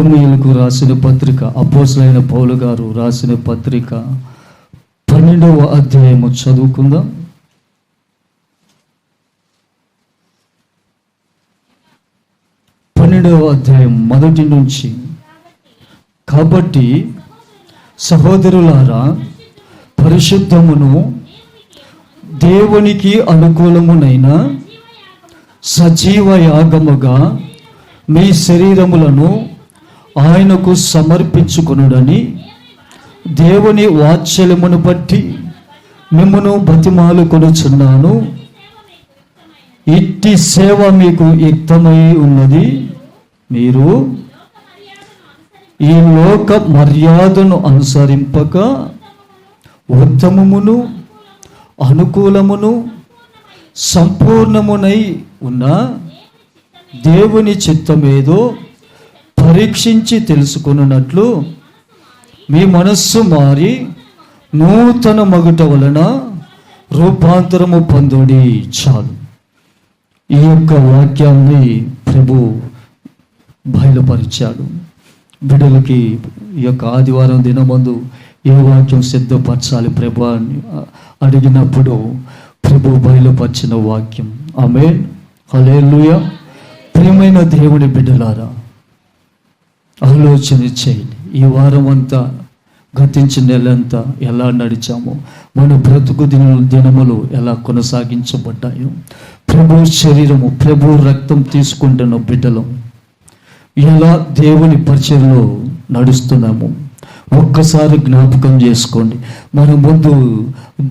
రోమీయులకు రాసిన పత్రిక, అపోస్తలుడైన పౌలు గారు రాసిన పత్రిక 12వ అధ్యాయము చదువుకుందాం. 12వ అధ్యాయం మొదటి నుంచి. కాబట్టి సహోదరులారా, పరిశుద్ధమును దేవునికి అనుకూలమునైన సజీవ యాగముగా మీ శరీరములను ఆయనకు సమర్పించుకొనుడని దేవుని వాత్సల్యమును బట్టి మిమ్మును బతిమాలుకొనుచున్నాను. ఇట్టి సేవ మీకు యుక్తమై ఉన్నది. మీరు ఈ లోక మర్యాదను అనుసరింపక ఉత్తమమును అనుకూలమును సంపూర్ణమునై ఉన్న దేవుని చిత్తమేదో పరీక్షించి తెలుసుకొనున్నట్లు మీ మనస్సు మారి నూతన మగుట వలన రూపాంతరము పొందుడి. చాలు. ఈ యొక్క వాక్యాన్ని ప్రభు బయలుపరిచాడు. బిడ్డలకి ఈ యొక్క ఆదివారం దినమందు ఏ వాక్యం సిద్ధపరచాలి ప్రభు అని అడిగినప్పుడు ప్రభు బయలుపరిచిన వాక్యం. ఆమేన్, హల్లెలూయా. ప్రియమైన దేవుని బిడ్డలారా, ఆలోచన చేయండి. ఈ వారం అంతా, గతించిన నెలంతా ఎలా నడిచామో, మన బ్రతుకు దినములు ఎలా కొనసాగించబడ్డాయో, ప్రభు శరీరము, ప్రభు రక్తం తీసుకుంటున్న బిడ్డలు ఎలా దేవుని పరిచయంలో నడుస్తున్నాము ఒక్కసారి జ్ఞాపకం చేసుకోండి. మన ముందు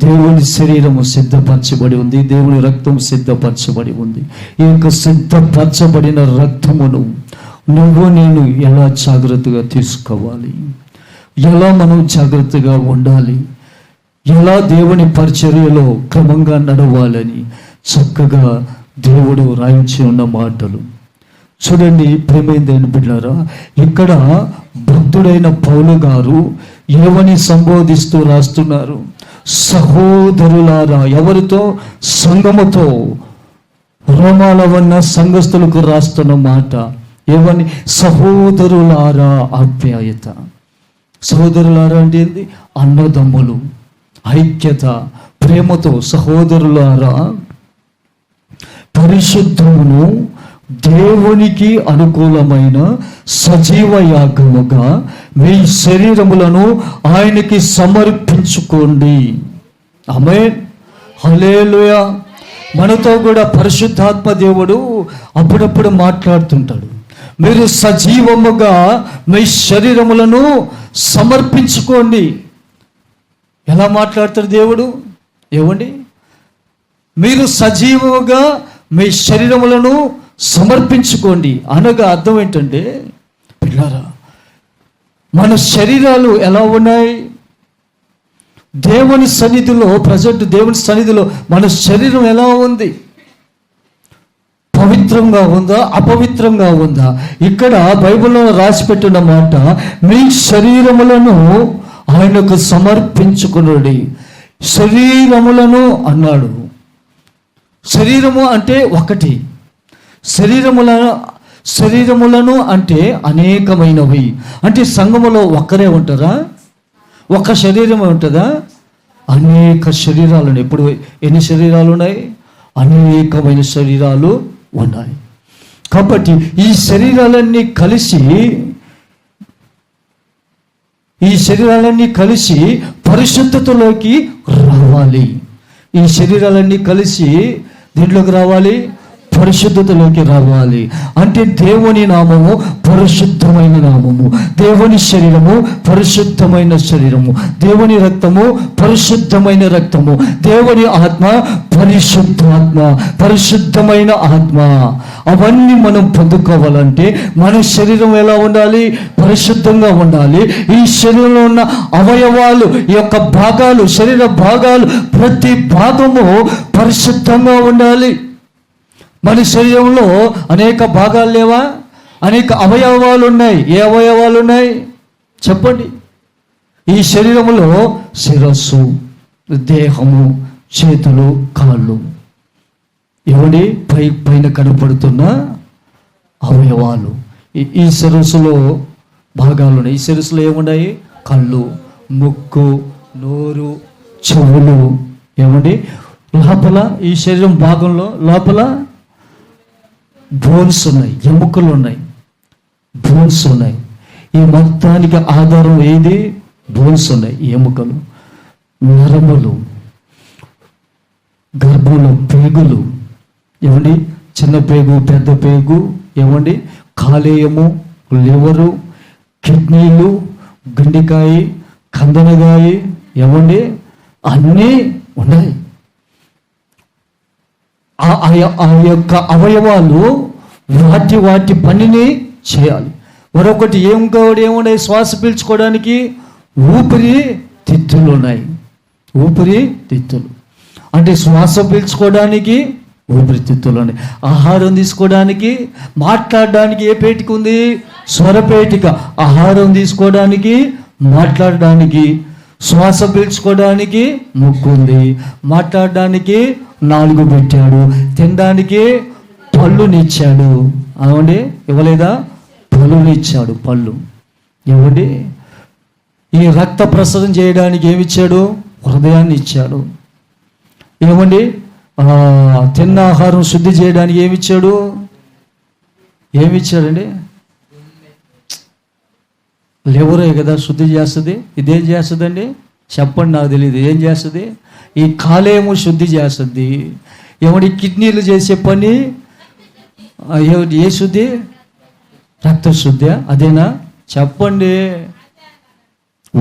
దేవుని శరీరము సిద్ధపరచబడి ఉంది, దేవుని రక్తం సిద్ధపరచబడి ఉంది. ఈ యొక్క సిద్ధపరచబడిన రక్తమును నువ్వు నేను ఎలా జాగ్రత్తగా తీసుకోవాలి, ఎలా మనం జాగ్రత్తగా ఉండాలి, ఎలా దేవుని పరిచర్యలో క్రమంగా నడవాలని చక్కగా దేవుడు రాయించి ఉన్న మాటలు చూడండి. ప్రేమైందైన బిడ్డారా, ఇక్కడ భక్తుడైన పౌలు గారు ఏమని సంబోధిస్తూ రాస్తున్నారు? సహోదరులారా. ఎవరితో? సంఘముతో, రోమాల ఉన్న సంఘస్థులకు రాస్తున్న మాట ఏమని? సహోదరులారా. ఆప్యాయత. సహోదరులారా అంటే ఏంటి? అన్నదమ్ములు, ఐక్యత, ప్రేమతో. సహోదరులారా, పరిశుద్ధమును దేవునికి అనుకూలమైన సజీవ యాగముగా మీ శరీరములను ఆయనకి సమర్పించుకోండి. ఆమేన్, హల్లెలూయా. మనతో కూడా పరిశుద్ధాత్మ దేవుడు అప్పుడప్పుడు మాట్లాడుతుంటాడు. మీరు సజీవముగా మీ శరీరములను సమర్పించుకోండి. ఎలా మాట్లాడతాడు దేవుడు? ఏమండి? మీరు సజీవముగా మీ శరీరములను సమర్పించుకోండి అనగా అర్థం ఏంటంటే, పిల్లారా, మన శరీరాలు ఎలా ఉన్నాయి? దేవుని సన్నిధిలో, ప్రజెంట్ దేవుని సన్నిధిలో మన శరీరం ఎలా ఉంది? పవిత్రంగా ఉందా, అపవిత్రంగా ఉందా? ఇక్కడ బైబిల్లో రాసిపెట్టిన మాట, మీ శరీరములను ఆయనకు సమర్పించుకునుడి. శరీరములను అన్నాడు. శరీరము అంటే ఒకటి, శరీరములను అంటే అనేకమైనవి. అంటే సంఘములో ఒక్కరే ఉంటారా? ఒక శరీరమే ఉంటుందా? అనేక శరీరాలు. ఎప్పుడు ఎన్ని శరీరాలు ఉన్నాయి? అనేకమైన శరీరాలు ఉన్నాయి. కాబట్టి ఈ శరీరాలన్నీ కలిసి పరిశుద్ధతలోకి రావాలి. ఈ శరీరాలన్నీ కలిసి దీంట్లోకి రావాలి, పరిశుద్ధతలోకి రావాలి. అంటే దేవుని నామము పరిశుద్ధమైన నామము, దేవుని శరీరము పరిశుద్ధమైన శరీరము, దేవుని రక్తము పరిశుద్ధమైన రక్తము, దేవుని ఆత్మ పరిశుద్ధాత్మ, పరిశుద్ధమైన ఆత్మ. అవన్నీ మనం పొందుకోవాలంటే మన శరీరం ఎలా ఉండాలి? పరిశుద్ధంగా ఉండాలి. ఈ శరీరంలో ఉన్న అవయవాలు, ఈ యొక్క భాగాలు, శరీర భాగాలు, ప్రతి భాగము పరిశుద్ధంగా ఉండాలి. మన శరీరంలో అనేక భాగాలు లేవా? అనేక అవయవాలు ఉన్నాయి. ఏ అవయవాలు ఉన్నాయి చెప్పండి? ఈ శరీరంలో శిరస్సు, దేహము, చేతులు, కాళ్ళు, ఏమండి పైన కనపడుతున్న అవయవాలు. ఈ శిరస్సులో భాగాలు ఉన్నాయి. ఈ శిరస్సులో ఏమున్నాయి? కళ్ళు, ముక్కు, నోరు, చెవులు. ఏమండి? లోపల ఈ శరీరం భాగంలో లోపల బోన్స్ ఉన్నాయి, ఎముకలు ఉన్నాయి, బోన్స్ ఉన్నాయి. ఈ మొత్తానికి ఆధారం ఏది? బోన్స్ ఉన్నాయి, ఎముకలు, నరములు, గర్భంలో పేగులు. ఏమండి? చిన్న పేగు, పెద్ద పేగు. ఏమండి? కాలేయము, లివరు, కిడ్నీలు, గుండెకాయ, కందనగాయ. ఏమండి? అన్నీ ఉన్నాయి. ఆ యొక్క అవయవాలు వాటి పనిని చేయాలి. మరొకటి ఏమున్నాయి? శ్వాస పీల్చుకోవడానికి ఊపిరి తిత్తులు ఉన్నాయి. ఊపిరి తిత్తులు అంటే శ్వాస పీల్చుకోవడానికి ఊపిరితిత్తులు ఉన్నాయి. ఆహారం తీసుకోవడానికి, మాట్లాడడానికి ఏ పేటిక ఉంది? స్వరపేటిక. ఆహారం తీసుకోవడానికి, మాట్లాడడానికి. శ్వాస పీల్చుకోవడానికి ముక్కు ఉంది, మాట్లాడడానికి నాలుగు పెట్టాడు, తినడానికి పళ్ళునిచ్చాడు. అవునండి, ఇవ్వలేదా? పళ్ళునిచ్చాడు, పళ్ళు. ఏమండి? ఈ రక్త ప్రసరణ చేయడానికి ఏమిచ్చాడు? హృదయాన్ని ఇచ్చాడు. ఏమండి? తిన్న ఆహారం శుద్ధి చేయడానికి ఏమిచ్చాడు? ఏమిచ్చాడండి? లివరే కదా శుద్ధి చేస్తుంది. ఇదేం చేస్తుందండి? చెప్పండి, నాకు తెలియదు. ఏం చేస్తుంది? ఈ కాలేయము శుద్ధి చేస్తుంది. ఏమండి? కిడ్నీలు చేసే పని ఏ శుద్ధి? రక్త శుద్ధి. అదేనా? చెప్పండి.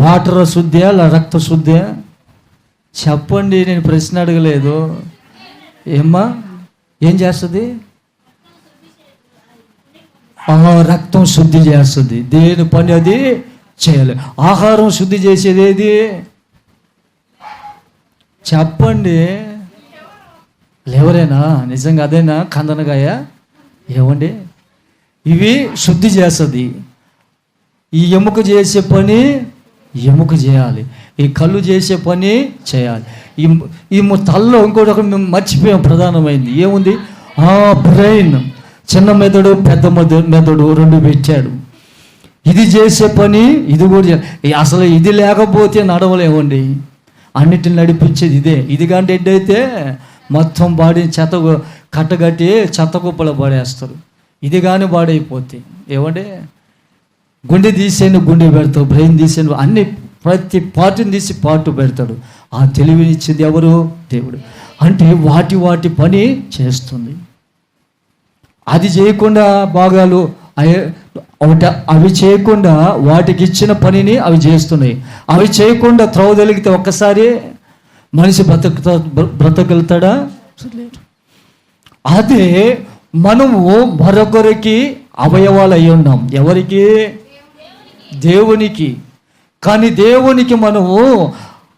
వాటర్ శుద్ధి రక్త శుద్ధి? చెప్పండి, నేను ప్రశ్న అడగలేదు. ఏమ్మా? ఏం చేస్తుంది? రక్తం శుద్ధి చేస్తుంది. దేని పని అది చేయాలి. ఆహారం శుద్ధి చేసేది ఏది? చెప్పండి. లేవరేనా? నిజంగా అదేనా? కందనగాయ? ఏమండి? ఇవి శుద్ధి చేస్తుంది. ఈ ఎముక చేసే పని ఎముక చేయాలి. ఈ కళ్ళు చేసే పని చేయాలి. ఈ తలలో ఇంకోటి ఒక మేము మర్చిపోయాం, ప్రధానమైంది ఏముంది? బ్రెయిన్. చిన్న మెదడు, పెద్ద మెదడు రెండు పెట్టాడు. ఇది చేసే పని ఇది కూడా. అసలు ఇది లేకపోతే నడవలేమండి. అన్నిటిని నడిపించేది ఇదే. ఇది కంటే ఎడ్డైతే మొత్తం బాడీ కట్టగట్టి చెత్త కుప్పలో పడేస్తారు. ఇది కానీ బాడైపోతే. ఏమంటే గుండె తీసేను గుండె పెడతావు, బ్రెయిన్ తీసేను అన్ని ప్రతి పార్టీని తీసి పార్టు పెడతాడు. ఆ తెలివినిచ్చింది ఎవరు? దేవుడు. అంటే వాటి పని చేస్తుంది. అది చేయకుండా భాగాలు అవి చేయకుండా వాటికి ఇచ్చిన పనిని అవి చేస్తున్నాయి. అవి చేయకుండా త్రవదలిగితే ఒక్కసారి మనిషి బ్రతకగలుగుతాడా? అదే మనము మరొకరికి అవయవాలు అయి ఉన్నాం. ఎవరికి? దేవునికి. కానీ దేవునికి మనము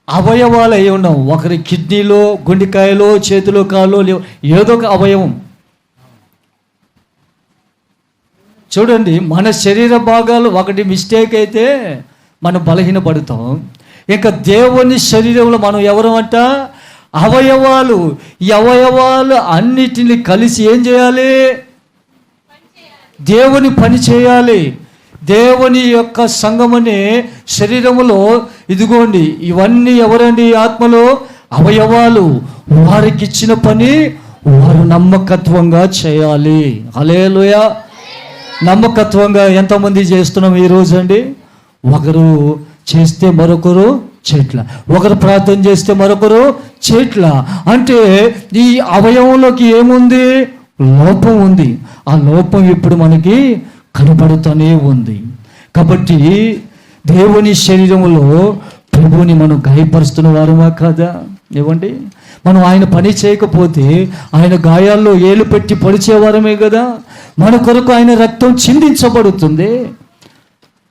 అవయవాలు అయి ఉన్నాం. ఒకరి కిడ్నీలో, గుండెకాయలో, చేతిలో, కాలో ఏదో ఒక అవయవం. చూడండి, మన శరీర భాగాలు ఒకటి మిస్టేక్ అయితే మనం బలహీనపడతాం. ఇంకా దేవుని శరీరంలో మనం ఎవరు అంట? అవయవాలు. ఈ అవయవాలు అన్నిటిని కలిసి ఏం చేయాలి? దేవుని పని చేయాలి. దేవుని యొక్క సంఘమనే శరీరములో ఇదిగోండి, ఇవన్నీ ఎవరండి? ఆత్మలో అవయవాలు. వారికి ఇచ్చిన పని వారు నమ్మకత్వంగా చేయాలి. హల్లెలూయా. నమ్మకత్వంగా ఎంతమంది చేస్తున్నాం ఈరోజు అండి? ఒకరు చేస్తే మరొకరు చేయట్లా, ఒకరు ప్రార్థన చేస్తే మరొకరు చేయట్లా. అంటే ఈ అవయవంలోకి ఏముంది? లోపం ఉంది. ఆ లోపం ఇప్పుడు మనకి కనబడుతూనే ఉంది. కాబట్టి దేవుని శరీరంలో ప్రభువుని మనం గాయపరుస్తున్న వారమా కాదా? ఏమండి? మనం ఆయన పని చేయకపోతే ఆయన గాయాల్లో ఏలు పెట్టి పొడిచేవారమే కదా. మన కొరకు ఆయన రక్తం చిందించబడుతుంది.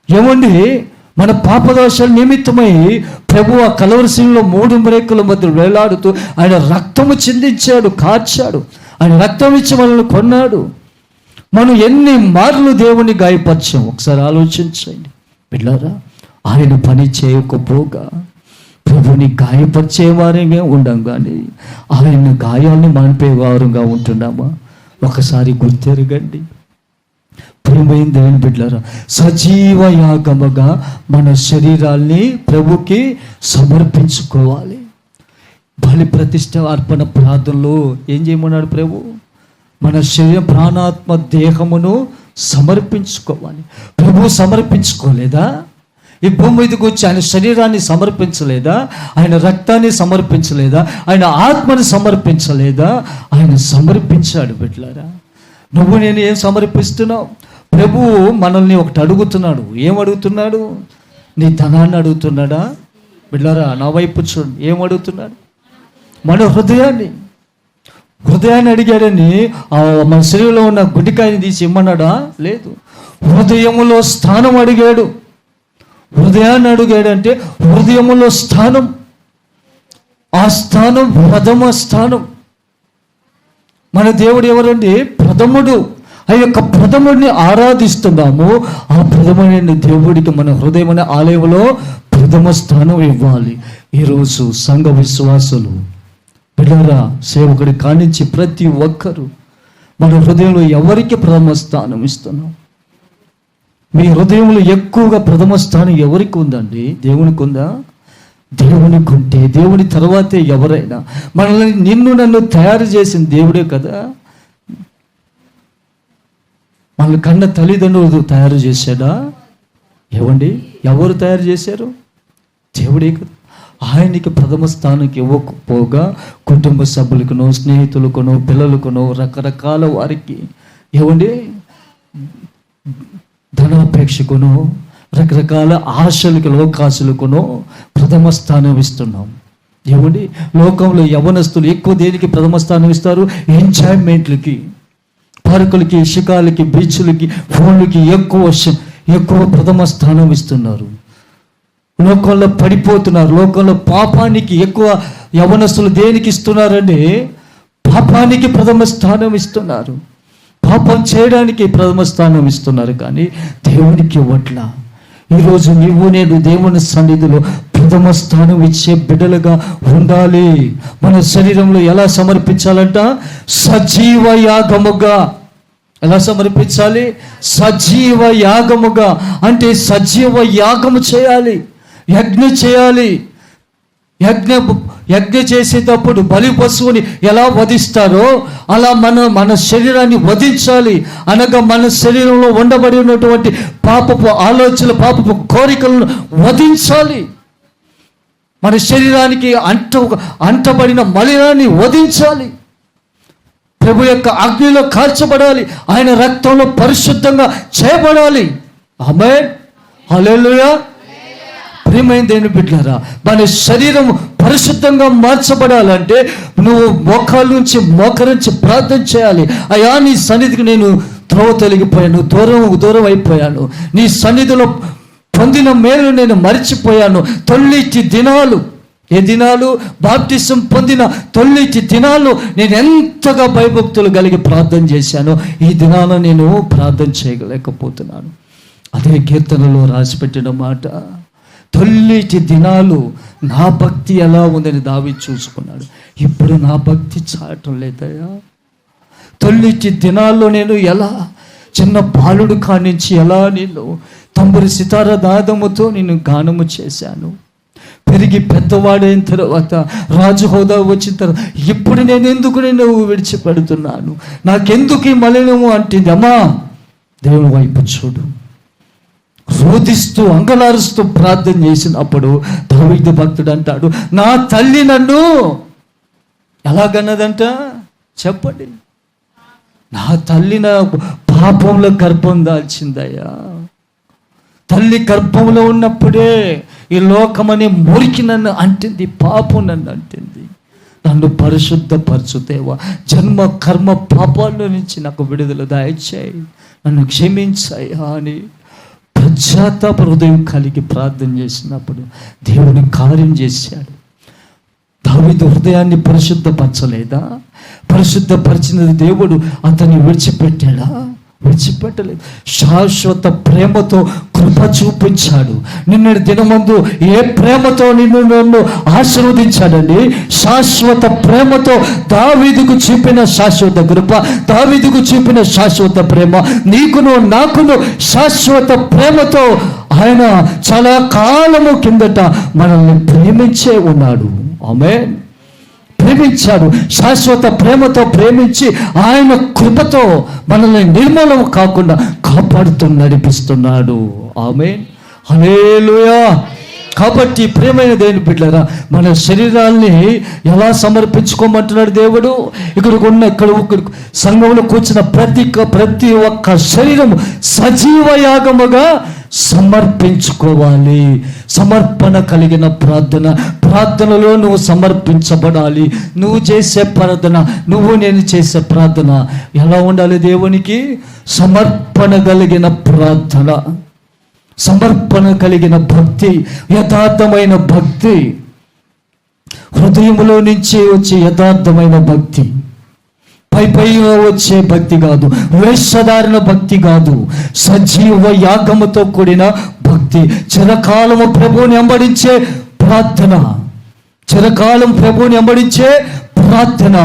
ఏమండి? మన పాపదోషాల నిమిత్తమై ప్రభు ఆ కలవరశిలో 3 మ్రేకుల మధ్య వేలాడుతూ ఆయన రక్తము చిందించాడు, కార్చాడు. ఆయన రక్తం ఇచ్చి మనల్ని కొన్నాడు. మనం ఎన్ని మార్లు దేవుని గాయపరిచాం ఒకసారి ఆలోచించండి పిల్లారా. ఆయన పని చేయకపోగా ప్రభుని గాయపరిచేవారేమే ఉండం, కానీ ఆయన గాయాల్ని మానిపోయేవారుగా ఉంటున్నామా? ఒకసారి గుర్తెరగండి. ప్రియమైన దేవుని బిడ్డలారా, సజీవ యాగముగా మన శరీరాల్ని ప్రభుకి సమర్పించుకోవాలి. బలి ప్రతిష్ట అర్పణ ప్రార్థనలో ఏం చేయమన్నాడు ప్రభు? మన శరీర ప్రాణాత్మ దేహమును సమర్పించుకోవాలి. ప్రభు సమర్పించుకోలేదా? ఈ భూమి మీదకి వచ్చి ఆయన శరీరాన్ని సమర్పించలేదా? ఆయన రక్తాన్ని సమర్పించలేదా? ఆయన ఆత్మని సమర్పించలేదా? ఆయన సమర్పించాడు. బిడ్డలారా, నువ్వు నేను ఏం సమర్పిస్తున్నావు? ప్రభువు మనల్ని ఒకటి అడుగుతున్నాడు. ఏం అడుగుతున్నాడు? నీ ధనాన్ని అడుగుతున్నాడా? బిడ్డలారా, నా వైపు చూడండి. ఏం అడుగుతున్నాడు? మన హృదయాన్ని అడిగాడని మన శరీరంలో ఉన్న గుడ్డికాయని తీసి ఇమ్మన్నాడా? లేదు. హృదయములో స్థానం అడిగాడు. హృదయాన్ని అడిగాడంటే హృదయములో స్థానం, ఆ స్థానం ప్రథమ స్థానం. మన దేవుడు ఎవరండి? ప్రథముడు. ఆ యొక్క ప్రథముడిని ఆరాధిస్తున్నాము. ఆ ప్రథమైన దేవుడికి మన హృదయం అనే ఆలయంలో ప్రథమ స్థానం ఇవ్వాలి. ఈరోజు సంఘ విశ్వాసులు బిడ్డలారా, సేవకుడి కానించి ప్రతి ఒక్కరూ మన హృదయంలో ఎవరికి ప్రథమ స్థానం ఇస్తున్నాం? మీ హృదయంలో ఎక్కువగా ప్రథమ స్థానం ఎవరికి ఉందండి? దేవునికి ఉందా? దేవునికి ఉంటే దేవుని తర్వాతే ఎవరైనా. మనల్ని నిన్ను నన్ను తయారు చేసిన దేవుడే కదా. మన కన్న తల్లిదండ్రులు తయారు చేశాడా? ఏవండి, ఎవరు తయారు చేశారు? దేవుడే కదా. ఆయనకి ప్రథమ స్థానానికి ఇవ్వకపోగా కుటుంబ సభ్యులకునో, స్నేహితులకునో, పిల్లలకునో, రకరకాల వారికి ఏవండి ధనాపేక్షకునో, రకరకాల ఆశలకు, లోకాశలకునో ప్రథమ స్థానం ఇస్తున్నాం. ఏమండి, లోకంలో యవనస్తులు ఎక్కువ దేనికి ప్రథమ స్థానం ఇస్తారు? ఎంజాయ్మెంట్లకి, పార్కులకి, షికాలకి, బీచ్లకి, ఫోన్లకి ఎక్కువ ప్రథమ స్థానం ఇస్తున్నారు. లోకంలో పడిపోతున్నారు. లోకంలో పాపానికి ఎక్కువ యవనస్తులు దేనికి ఇస్తున్నారండి? పాపానికి ప్రథమ స్థానం ఇస్తున్నారు. పాపం చేయడానికి ప్రథమ స్థానం ఇస్తున్నారు, కానీ దేవునికి ఇవ్వట్లా. ఈరోజు నీవు నేను దేవుని సన్నిధిలో ప్రథమ స్థానం ఇచ్చే బిడ్డలుగా ఉండాలి. మన శరీరంలో ఎలా సమర్పించాలంట? సజీవ యాగముగా. ఎలా సమర్పించాలి? సజీవ యాగముగా. అంటే సజీవ యాగము చేయాలి, యజ్ఞ చేయాలి. యజ్ఞ చేసేటప్పుడు బలి పశువుని ఎలా వధిస్తారో అలా మన శరీరాన్ని వధించాలి. అనగా మన శరీరంలో ఉండబడి ఉన్నటువంటి పాపపు ఆలోచనలు, పాపపు కోరికలను వధించాలి. మన శరీరానికి అంటబడిన మలినాన్ని వధించాలి. ప్రభు యొక్క అగ్నిలో కాల్చబడాలి. ఆయన రక్తంలో పరిశుద్ధంగా చేయబడాలి. ఆమేన్, హల్లెలూయా. ప్రియమైన దేవుని బిడ్డలారా, మన శరీరం పరిశుద్ధంగా మార్చబడాలంటే నువ్వు మోకాళ్ళ నుంచి మోకరించి ప్రార్థన చేయాలి. అయ్యా, నీ సన్నిధికి నేను త్రోవ తొలగిపోయాను, దూరం అయిపోయాను. నీ సన్నిధిలో పొందిన మేలు నేను మరిచిపోయాను. తొలిటి దినాలు, ఏ దినాలు? బాప్టిజం పొందిన తొలిటి దినాలు నేను ఎంతగా భయభక్తులు కలిగి ప్రార్థన చేశాను. ఈ దినాన నేను ప్రార్థన చేయలేకపోతున్నాను. అదే కీర్తనలో రాసిపెట్టిన మాట. తొలిటి దినాలు నా భక్తి ఎలా ఉందని దావీదు చూసుకున్నాడు. ఇప్పుడు నా భక్తి చాటం లేదయ్యా. తొలిటి దినాల్లో నేను ఎలా చిన్న బాలుడు కానించి ఎలా నేను తంబురి సితార నాదముతో నేను గానము చేశాను. పెరిగి పెద్దవాడైన తర్వాత, రాజు హోదా వచ్చిన తర్వాత, ఇప్పుడు నేను ఎందుకు నేను విడిచిపెడుతున్నాను? నాకెందుకు ఈ మలినము అంటుంది? అమ్మా, దేవుని వైపు చూడు. రోధిస్తూ అంగలారుస్తూ ప్రార్థన చేసినప్పుడు దావీదు భక్తుడు అంటాడు, నా తల్లి నన్ను ఎలాగన్నదంట చెప్పండి. నా తల్లి నా పాపంలో గర్భం దాల్చిందయ్యా. తల్లి గర్భంలో ఉన్నప్పుడే ఈ లోకమనే మురికి నన్ను అంటింది, పాపం నన్ను అంటింది. నన్ను పరిశుద్ధపరచుదేవా, జన్మ కర్మ పాపాల నుంచి నాకు విడుదల దయచేయి, నన్ను క్షమించాయా అని పశ్చాత్తాప హృదయం కలిగి ప్రార్థన చేసినప్పుడు దేవుని కార్యం చేశాడు. దావీదు హృదయాన్ని పరిశుద్ధపరచలేదా? పరిశుద్ధపరిచినది దేవుడు అతన్ని విడిచిపెట్టాడా? విడిచిపెట్టలేదు. శాశ్వత ప్రేమతో కృప చూపించాడు. నిన్నటి దినమందు ఏ ప్రేమతో నన్ను ఆశీర్వదించాడండి. శాశ్వత ప్రేమతో దావీదుకు చూపిన శాశ్వత కృప, దావీదుకు చూపిన శాశ్వత ప్రేమ, నీకును నాకును శాశ్వత ప్రేమతో ఆయన చాలా కాలము కిందట మనల్ని ప్రేమించే ఉన్నాడు. ఆమేన్. ప్రేమించాడు. శాశ్వత ప్రేమతో ప్రేమించి ఆయన కృపతో మనల్ని నిర్మూలన కాకుండా కాపాడుతూ నడిపిస్తున్నాడు. ఆమేన్. హల్లెలూయా. కాబట్టి ప్రేమైన దేవుని బిడ్డలారా, మన శరీరాల్ని ఎలా సమర్పించుకోమంటున్నాడు దేవుడు. ఇక్కడ సంఘంలో కూర్చున్న ప్రతి ఒక్క శరీరం సజీవ యాగముగా సమర్పించుకోవాలి. సమర్పణ కలిగిన ప్రార్థనలో నువ్వు సమర్పించబడాలి. నువ్వు చేసే ప్రార్థన, నేను చేసే ప్రార్థన ఎలా ఉండాలి? దేవునికి సమర్పణ కలిగిన ప్రార్థన, సమర్పణ కలిగిన భక్తి, యథార్థమైన భక్తి, హృదయంలో నుంచి వచ్చే యథార్థమైన భక్తి, పైగా వచ్చే భక్తి కాదు, వేషధారణ భక్తి కాదు, సజీవ యాగముతో కూడిన భక్తి. చిరకాలము ప్రభువుని వెంబడించే ప్రార్థన, చిరకాలం ప్రభువుని వెంబడించే ప్రార్థన,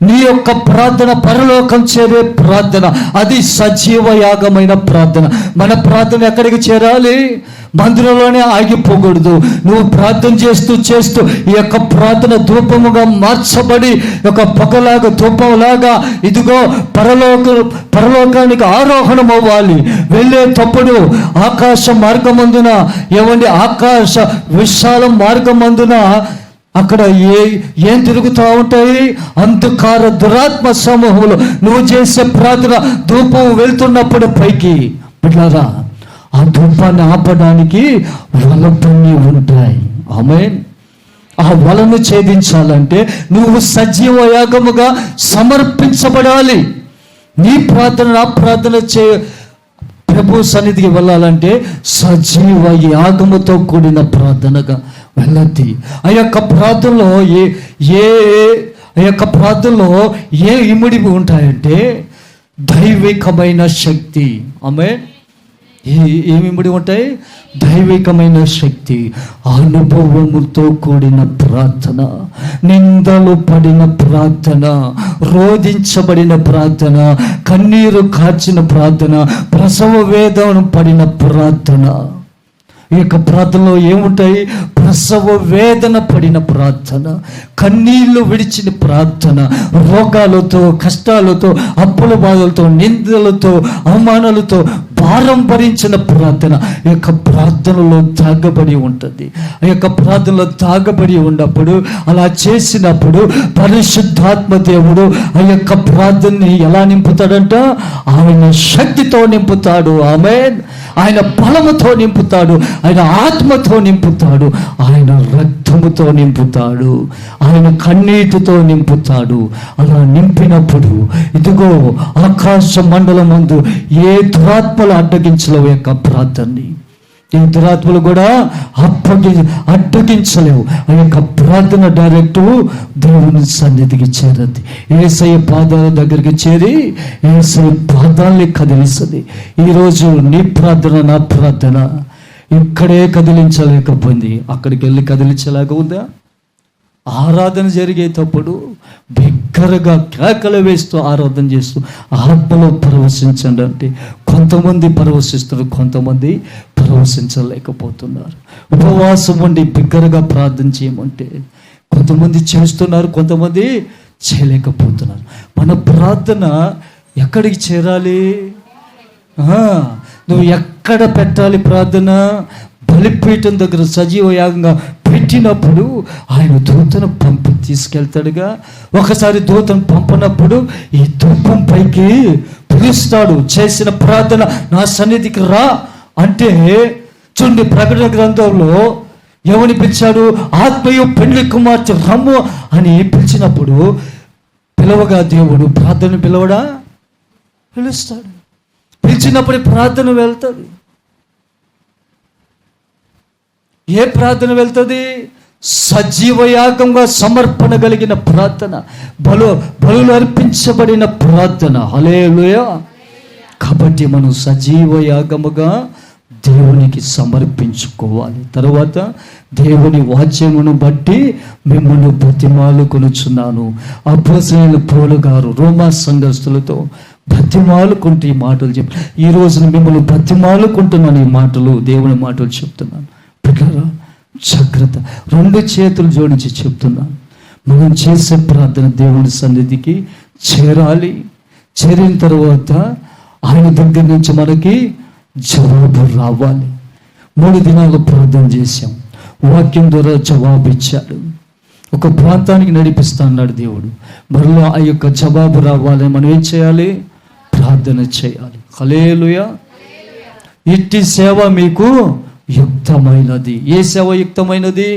నీ యొక్క ప్రార్థన పరలోకం చేరే ప్రార్థన, అది సజీవ యాగమైన ప్రార్థన. మన ప్రార్థన ఎక్కడికి చేరాలి? మందిరంలోనే ఆగిపోకూడదు. నువ్వు ప్రార్థన చేస్తూ ఈ యొక్క ప్రార్థన ధూపముగా మార్చబడి ఒక పొగలాగా, ధూపంలాగా ఇదిగో పరలోకానికి ఆరోహణం అవ్వాలి. వెళ్ళేటప్పుడు ఆకాశ మార్గమందున, ఆకాశ విశాల మార్గమందున అక్కడ ఏం తిరుగుతూ ఉంటాయి? అంధకార దురాత్మ సమూహంలో నువ్వు చేసే ప్రార్థన ధూపం వెళ్తున్నప్పుడు పైకి బిడ్డలారా, ఆ ధూపాన్ని ఆపడానికి వలపన్ని ఉంటాయి. ఆమేన్. ఆ వలను ఛేదించాలంటే నువ్వు సజీవ యాగముగా సమర్పించబడాలి. నీ ప్రార్థన, నా ప్రార్థన ప్రభు సన్నిధికి వెళ్ళాలంటే సజీవ యాగముతో కూడిన ప్రార్థనగా వెళ్ళద్ది. ఆ యొక్క ప్రార్థనలో ఏ ఇమిడివి ఉంటాయంటే దైవికమైన శక్తి. ఆమేన్. ఏమిమిడి ఉంటాయి? దైవికమైన శక్తి, అనుభవముతో కూడిన ప్రార్థన, నిందలు పడిన ప్రార్థన, రోధించబడిన ప్రార్థన, కన్నీరు కార్చిన ప్రార్థన, ప్రసవ వేదన పడిన ప్రార్థన. ఈ యొక్క ప్రార్థనలో ఏముంటాయి? ప్రసవ వేదన పడిన ప్రార్థన, కన్నీళ్లు విడిచిన ప్రార్థన, రోగాలతో, కష్టాలతో, అప్పుల బాధలతో, నిందలతో, అవమానాలతో భారం భరించిన ప్రార్థన ఈ యొక్క ప్రార్థనలో తాగబడి ఉంటుంది. ఆ యొక్క ప్రార్థనలో తాగబడి ఉన్నప్పుడు, అలా చేసినప్పుడు పరిశుద్ధాత్మ దేవుడు ఆ యొక్క ప్రార్థనని ఎలా నింపుతాడంట? ఆయన శక్తితో నింపుతాడు. ఆమేన్. ఆయన బలముతో నింపుతాడు, ఆయన ఆత్మతో నింపుతాడు, ఆయన రక్తముతో నింపుతాడు, ఆయన కన్నీటితో నింపుతాడు. అలా నింపినప్పుడు ఇదిగో ఆకాశ మండలం ముందు ఏ దురాత్మలు అడ్డగించలేవు యొక్క ప్రార్థనని. ఈ దురాత్మలు కూడా అడ్డగించలేవు. ఆ యొక్క ప్రార్థన డైరెక్ట్ దేవుని సన్నిధికి చేరద్ది. యేసయ్య పాదాల దగ్గరికి చేరి యేసయ్య పాదాల్ని కదిలిస్తుంది. ఈరోజు నీ ప్రార్థన, నా ప్రార్థన ఇక్కడే కదిలించలేకపోయింది, అక్కడికి వెళ్ళి కదిలించలేక ఉందా? ఆరాధన జరిగేటప్పుడు బిగ్గరగా కేకలు వేస్తూ ఆరాధన చేస్తూ ఆత్మలో పరవశించండి అంటే కొంతమంది పరవశిస్తారు, కొంతమంది పరవశించలేకపోతున్నారు. ఉపవాసం ఉండి బిగ్గరగా ప్రార్థన చేయమంటే కొంతమంది చేస్తున్నారు, కొంతమంది చేయలేకపోతున్నారు. మన ప్రార్థన ఎక్కడికి చేరాలి? నువ్వు ఎక్కడ పెట్టాలి ప్రార్థన? బలిపీఠం దగ్గర సజీవ యాగంగా పెట్టినప్పుడు ఆయన దూతను పంపి తీసుకెళ్తాడుగా. ఒకసారి దూతను పంపినప్పుడు ఈ ధూపం పైకి పిలుస్తాడు. చేసిన ప్రార్థన నా సన్నిధికి రా అంటే చూడండి, ప్రకటన గ్రంథంలో ఎవరిని పిలిచాడు? ఆత్మయు పెండ్లి కుమార్తె రమ్ము అని పిలిచినప్పుడు పిలవగా దేవుడు ప్రార్థన పిలవడా? పిలుస్తాడు. పిలిచినప్పుడు ప్రార్థన వెళ్తుంది. ఏ ప్రార్థన వెళ్తుంది? సజీవ యాగంగా సమర్పణ కలిగిన ప్రార్థన, బలులు అర్పించబడిన ప్రార్థన. హల్లెలూయా. కాబట్టి మనం సజీవ యాగముగా దేవునికి సమర్పించుకోవాలి. తర్వాత దేవుని వాక్యమును బట్టి మిమ్మల్ని బ్రతిమాలు కొనుచున్నాను. అపోస్తలుడైన పౌలు గారు రోమా సంఘస్థులతో బ్రతిమాలుకుంటూ ఈ మాటలు చెప్పి, ఈ రోజున మిమ్మల్ని బ్రతిమాలుకుంటున్నాను. ఈ మాటలు దేవుని మాటలు చెప్తున్నాను. పిల్లరా జాగ్రత్త, 2 చేతులు జోడించి చెప్తున్నాను. మనం చేసే ప్రార్థన దేవుని సన్నిధికి చేరాలి. చేరిన తర్వాత ఆయన దగ్గర నుంచి మనకి జవాబు రావాలి. 3 దినాలు ప్రార్థన చేశాం, వాక్యం ద్వారా జవాబు ఇచ్చాడు. ఒక ప్రాంతానికి నడిపిస్తా అన్నాడు దేవుడు. మరలా ఆ యొక్క జవాబు రావాలి. మనం ఏం చేయాలి? ప్రార్థన చేయాలి. హల్లెలూయా. ఇట్టి సేవ మీకు యుక్తమైనది. ఏ సేవ యుక్తమైనది?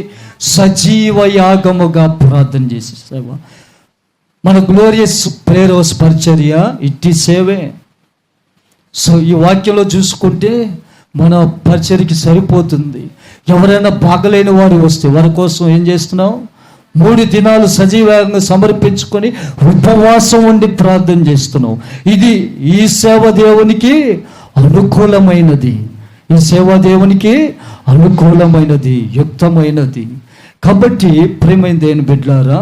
సజీవ యాగముగా ప్రార్థన చేసే సేవ. మన గ్లోరియస్ ప్రేయర్ హౌస్ పరిచర్య ఇట్టి సేవే. సో ఈ వాక్యంలో చూసుకుంటే మన పరిచర్యకి సరిపోతుంది. ఎవరైనా బాగలేని వారు వస్తే వారి కోసం ఏం చేస్తున్నాం? 3 దినాలు సజీవంగా సమర్పించుకొని ఉపవాసం ఉండి ప్రార్థన చేస్తున్నాం. ఈ సేవ దేవునికి అనుకూలమైనది. ఈ సేవ దేవునికి అనుకూలమైనది, యుక్తమైనది. కాబట్టి ప్రియమైన దేవుని బిడ్డలారా,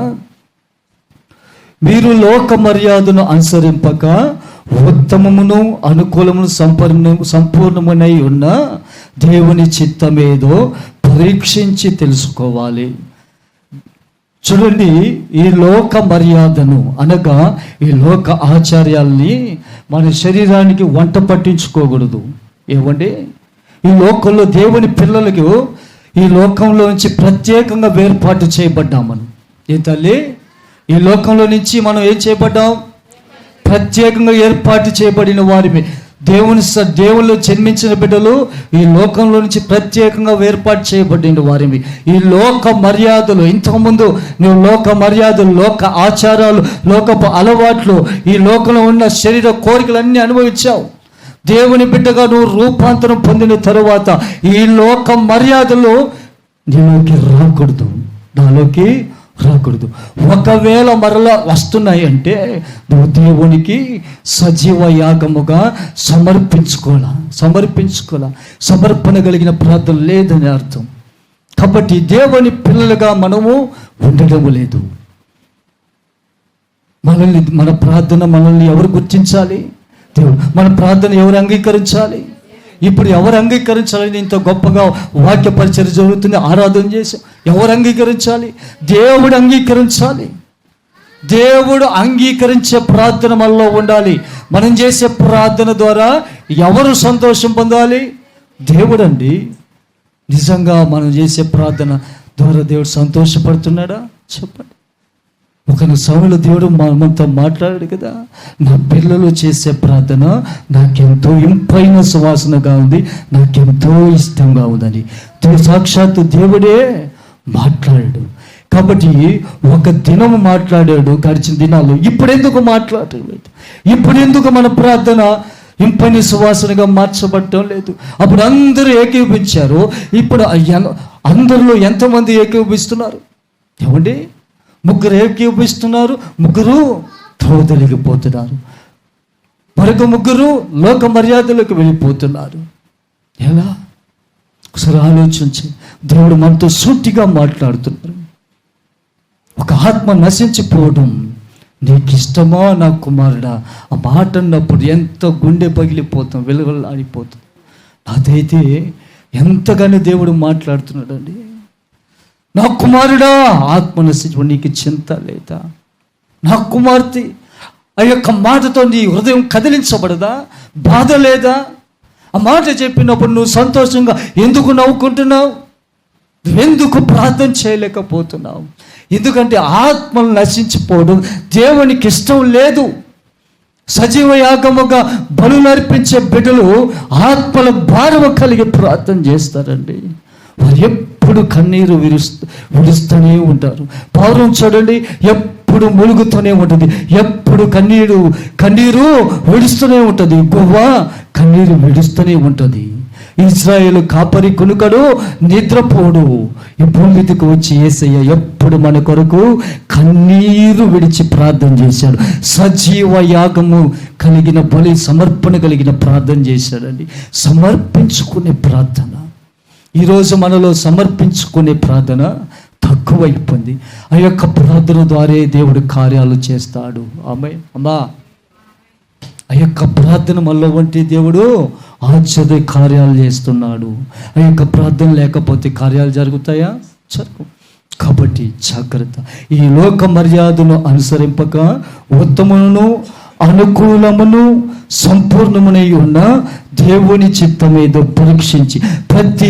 మీరు లోక మర్యాదను అనుసరింపక ఉత్తమమును అనుకూలమును సంపూర్ణమునై ఉన్న దేవుని చిత్తమేదో పరీక్షించి తెలుసుకోవాలి. చూడండి, ఈ లోక మర్యాదను అనగా ఈ లోక ఆచార్యాల్ని మన శరీరానికి వంట పట్టించుకోకూడదు. ఏమండి, ఈ లోకంలో దేవుని పిల్లలకు ఈ లోకంలో నుంచి ప్రత్యేకంగా వేర్పాటు చేయబడ్డాం. మనం ఏ తల్లి, ఈ లోకంలో నుంచి మనం ఏం చేయబడ్డాం? ప్రత్యేకంగా ఏర్పాటు చేయబడిన వారిని. దేవుళ్ళు జన్మించిన బిడ్డలు ఈ లోకంలో నుంచి ప్రత్యేకంగా ఏర్పాటు చేయబడిన వారిని. ఈ లోక మర్యాదలు, ఇంతకుముందు నువ్వు లోక మర్యాదలు, లోక ఆచారాలు, లోకపు అలవాట్లు, ఈ లోకంలో ఉన్న శరీర కోరికలన్నీ అనుభవించావు. దేవుని బిడ్డగా నువ్వు రూపాంతరం పొందిన తరువాత ఈ లోక మర్యాదలు నీలోకి రాకూడదు, నాలోకి రాకూడదు. ఒకవేళ మరలా వస్తున్నాయి అంటే నువ్వు దేవునికి సజీవ యాగముగా సమర్పించుకోవాలా. సమర్పణ కలిగిన ప్రార్థన లేదని అర్థం. కాబట్టి దేవుని పిల్లలుగా మనము ఉండడం లేదు. మన ప్రార్థన మనల్ని ఎవరు గుర్తించాలి? దేవుడు. మన ప్రార్థన ఎవరు అంగీకరించాలి? ఇప్పుడు ఎవరు అంగీకరించాలని ఇంత గొప్పగా వాక్య పరిచర్య జరుగుతుంది, ఆరాధన చేసి ఎవరు అంగీకరించాలి? దేవుడు అంగీకరించాలి. దేవుడు అంగీకరించే ప్రార్థన మనలో ఉండాలి. మనం చేసే ప్రార్థన ద్వారా ఎవరు సంతోషం పొందాలి? దేవుడు అండి. నిజంగా మనం చేసే ప్రార్థన ద్వారా దేవుడు సంతోషపడుతున్నాడా? చెప్పండి. ఒక సమయంలో దేవుడు మనతో మాట్లాడాడు కదా, నా పిల్లలు చేసే ప్రార్థన నాకెంతో ఇంపైన సువాసనగా ఉంది, నాకెంతో ఇష్టంగా ఉందని సాక్షాత్తు దేవుడే మాట్లాడాడు. కాబట్టి ఒక దినము మాట్లాడాడు గడిచిన దినాలు. ఇప్పుడెందుకు మాట్లాడలేదు? ఇప్పుడెందుకు మన ప్రార్థన ఇంపైన సువాసనగా మార్చబడటం లేదు? అప్పుడు అందరూ ఏకీభవించారు. ఇప్పుడు అందరిలో ఎంతమంది ఏకీభవిస్తున్నారు? ఏమండి, 3 ఏకీభవిస్తున్నారు, 3 త్రోవతలిగిపోతున్నారు, మరొక 3 లోక మర్యాదలకు వెళ్ళిపోతున్నారు. ఎలా? ఒకసారి ఆలోచించి, దేవుడు మనతో సూటిగా మాట్లాడుతున్నారు. ఒక ఆత్మ నశించిపోవడం నీకు ఇష్టమా నా కుమారుడా? ఆ మాట అన్నప్పుడు ఎంత గుండె పగిలిపోతాం, వెలువలాడిపోతాం. అదైతే ఎంతగానో దేవుడు మాట్లాడుతున్నాడండి. నా కుమారుడా, ఆత్మ నశించిపోవడం నీకు చింత లేదా? నా కుమార్తె, ఆ యొక్క మాటతో నీ హృదయం కదిలించబడదా? బాధ లేదా? ఆ మాట చెప్పినప్పుడు నువ్వు సంతోషంగా ఎందుకు నవ్వుకుంటున్నావు? నువ్వెందుకు ప్రార్థన చేయలేకపోతున్నావు? ఎందుకంటే ఆత్మలు నశించిపోవడం దేవునికి ఇష్టం లేదు. సజీవ యాగముగా బలులు అర్పించే బిడ్డలు ఆత్మల భారం కలిగి ప్రార్థన చేస్తారండి. వారు ఎప్పుడు కన్నీరు విడుస్తూనే ఉంటారు. పౌరం చూడండి, ఎప్పుడు ములుగుతూనే ఉంటుంది, ఎప్పుడు కన్నీరు విడుస్తూనే ఉంటుంది. గువ్వ కన్నీరు విడుస్తూనే ఉంటుంది. ఇశ్రాయేలు కాపరి కునుకడు, నిద్రపోడు. ఈ భూమి మీదకి వచ్చి యేసయ్య ఎప్పుడు మన కొరకు కన్నీరు విడిచి ప్రార్థన చేశాడు. సజీవ యాగము కలిగిన బలి సమర్పణ కలిగిన ప్రార్థన చేశాడండి. సమర్పించుకునే ప్రార్థన. ఈరోజు మనలో సమర్పించుకునే ప్రార్థన తక్కువైపోయింది. ఆ యొక్క ప్రార్థన ద్వారా దేవుడు కార్యాలు చేస్తాడు. అమ్మా ఆ యొక్క ప్రార్థన మనలో వంటి దేవుడు ఆశ్చర్య కార్యాలు చేస్తున్నాడు. ఆ యొక్క ప్రార్థన లేకపోతే కార్యాలు జరుగుతాయా? జరుగు. కాబట్టి జాగ్రత్త. ఈ లోక మర్యాదను అనుసరింపక ఉత్తమమును అనుకూలమును సంపూర్ణమునై ఉన్న దేవుని చిత్తమేదో పరీక్షించి ప్రతి